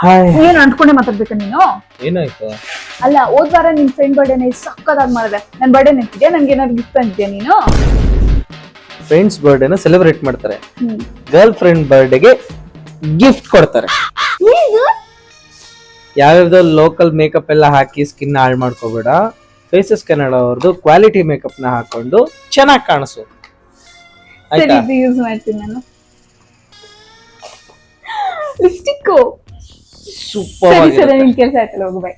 Hi. ಏನ್ ಅಂದ್ಕೊಂಡೆ ಮಾತಾಡ್ಬೇಕ ನೀನು? ಏನಾಯ್ತು? ಅಲ್ಲ, ಹೋದ್ ವಾರ ನಿನ್ ಫ್ರೆಂಡ್ ಬರ್ಡೇನ ಸಕ್ಕದಾಗಿ ಮಾಡಿದೆ. ನನ್ ಬರ್ಡೇ ನೆನ್ಪಿದ್ಯಾ? ನನ್ಗೆ ಏನಾದ್ರು ಗಿಫ್ಟ್ ತಂದಿದ್ಯಾ ನೀನು? ಫ್ರೆಂಡ್ಸ್ ಬರ್ಡೇನ ಸೆಲೆಬ್ರೇಟ್ ಮಾಡ್ತಾರೆ, ಗರ್ಲ್ ಫ್ರೆಂಡ್ ಬರ್ಡೇಗೆ ಗಿಫ್ಟ್ ಕೊಡ್ತಾರೆ. ಯಾವ್ಯಾವ್ದೋ ಲೋಕಲ್ ಮೇಕಪ್ ಎಲ್ಲ ಹಾಕಿ ಸ್ಕಿನ್ ಹಾಳು ಮಾಡ್ಕೋಬೇಡ. ಫೇಸಸ್ ಕನ್ನಡ ಅವ್ರದ್ದು ಕ್ವಾಲಿಟಿ ಮೇಕಪ್ ನ ಹಾಕೊಂಡು ಚೆನ್ನಾಗಿ ಕಾಣಿಸು. ಸರಿ, ಇದು ಯೂಸ್ ಮಾಡ್ತೀನಿ ನಾನು. ಲಿಪ್ಸ್ಟಿಕ್ ಸೂಪರ್ ಸರಿ ಸರಿ, ಆಗಿ ನಿನ್ ಕೆಲಸ ಆಯ್ತಲ್ಲ, ಹೋಗು ಬೈ.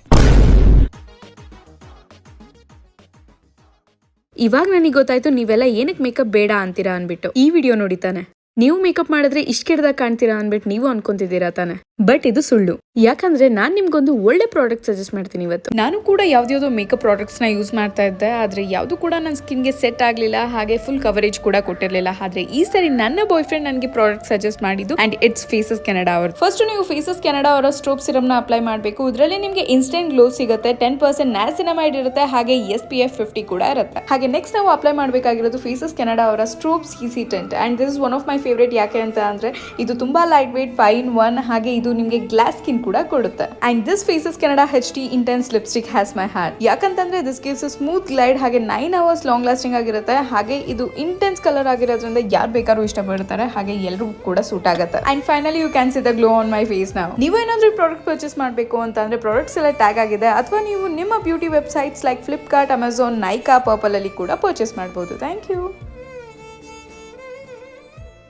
ಇವಾಗ ನನಗೆ ಗೊತ್ತಾಯ್ತು ನೀವೆಲ್ಲ ಏನಕ್ಕೆ ಮೇಕಪ್ ಬೇಡ ಅಂತೀರಾ ಅನ್ಬಿಟ್ಟು. ಈ ವಿಡಿಯೋ ನೋಡಿ ತಾನೆ, ನೀವು ಮೇಕಪ್ ಮಾಡಿದ್ರೆ ಇಷ್ಟ ಕೆಡ್ದಾಗ ಕಾಣ್ತೀರಾ ಅನ್ಬಿಟ್ಟು ನೀವು ಅನ್ಕೊಂತಿದ್ದೀರಾ ತಾನೆ. ಬಟ್ ಇದು ಸುಳ್ಳು. ಯಾಕಂದ್ರೆ ನಾನ್ ನಿಮ್ಗೊಂದು ಒಳ್ಳೆ ಪ್ರಾಡಕ್ಟ್ ಸಜೆಸ್ಟ್ ಮಾಡ್ತೀನಿ ಇವತ್ತು. ನಾನು ಕೂಡ ಯಾವ್ದಾವ್ದೋ ಮೇಕಪ್ ಪ್ರಾಡಕ್ಟ್ಸ್ ನ ಯೂಸ್ ಮಾಡ್ತಾ ಇದ್ದೆ, ಆದ್ರೆ ಯಾವ್ದು ಕೂಡ ನನ್ನ ಸ್ಕಿನ್ಗೆ ಸೆಟ್ ಆಗ್ಲಿಲ್ಲ, ಹಾಗೆ ಫುಲ್ ಕವರೇಜ್ ಕೂಡ ಕೊಟ್ಟಿರ್ಲಿಲ್ಲ. ಆದ್ರೆ ಈ ಸರಿ ನನ್ನ ಬಾಯ್ ಫ್ರೆಂಡ್ ನನಗೆ ಪ್ರಾಡಕ್ಟ್ ಸಜೆಸ್ಟ್ ಮಾಡಿದ್ದು, ಅಂಡ್ ಇಟ್ಸ್ ಫೇಸಸ್ ಕೆನಡಾ ಅವರು. ಫಸ್ಟ್ ನೀವು ಫೇಸಸ್ ಕೆನಡಾ ಅವರ ಸ್ಟ್ರೋಪ್ ಸಿರಮ್ ನ ಅಪ್ಲೈ ಮಾಡಬೇಕು. ಇದರಲ್ಲಿ ನಿಮಗೆ ಇನ್ಸ್ಟೆಂಟ್ ಗ್ಲೋ ಸಿಗುತ್ತೆ, 10% ನ್ಯಾಸಿನಮೈಡ್ ಇರುತ್ತೆ, ಹಾಗೆ SPF 50 ಕೂಡ ಇರುತ್ತೆ. ಹಾಗೆ ನೆಕ್ಸ್ಟ್ ನಾವು ಅಪ್ಲೈ ಮಾಡಬೇಕಾಗಿರೋದು ಫೇಸಸ್ ಕೆನಡಾ ಅವರ ಸ್ಟ್ರೋಪ್ CC tent, and this is one of my favourite. ಯಾಕೆ ಅಂತ ಅಂದ್ರೆ ಇದು ತುಂಬಾ ಲೈಟ್ ವೇಟ್ 5-in-1, ಹಾಗೆ ಇದು ನಿಮಗೆ ಗ್ಲಾಸ್ ಸ್ಕಿನ್ ಕೂಡ ಕೊಡುತ್ತೆ. And this Faces Canada HD intense lipstick has my heart. ಯಾಕಂತಂದ್ರೆ this gives a smooth glide, ಹಾಗೆ 9 hours ಲಾಂಗ್ ಲಾಸ್ಟಿಂಗ್ ಆಗಿರುತ್ತೆ, ಹಾಗೆ ಇದು ಇಂಟೆನ್ಸ್ ಕಲರ್ ಆಗಿರೋದ್ರಿಂದ ಯಾರು ಬೇಕಾದ್ರೂ ಇಷ್ಟಪಡ್ತಾರೆ, ಹಾಗೆ ಎಲ್ಲರೂ ಕೂಡ ಸೂಟ್ ಆಗುತ್ತೆ. And finally you can see the glow on my face ನಾವು. ನೀವು ಏನಾದ್ರೂ ಪ್ರಾಡಕ್ಟ್ ಪರ್ಚೇಸ್ ಮಾಡಬೇಕು ಅಂತಂದ್ರೆ ಪ್ರಾಡಕ್ಟ್ಸ್ ಎಲ್ಲ ಟ್ಯಾಗ್ ಆಗಿದೆ, ಅಥವಾ ನೀವು ನಿಮ್ಮ beauty websites like Flipkart, Amazon, Nykaa, Purplle ಅಲ್ಲಿ ಕೂಡ ಪರ್ಚೇಸ್ ಮಾಡಬಹುದು. Thank you.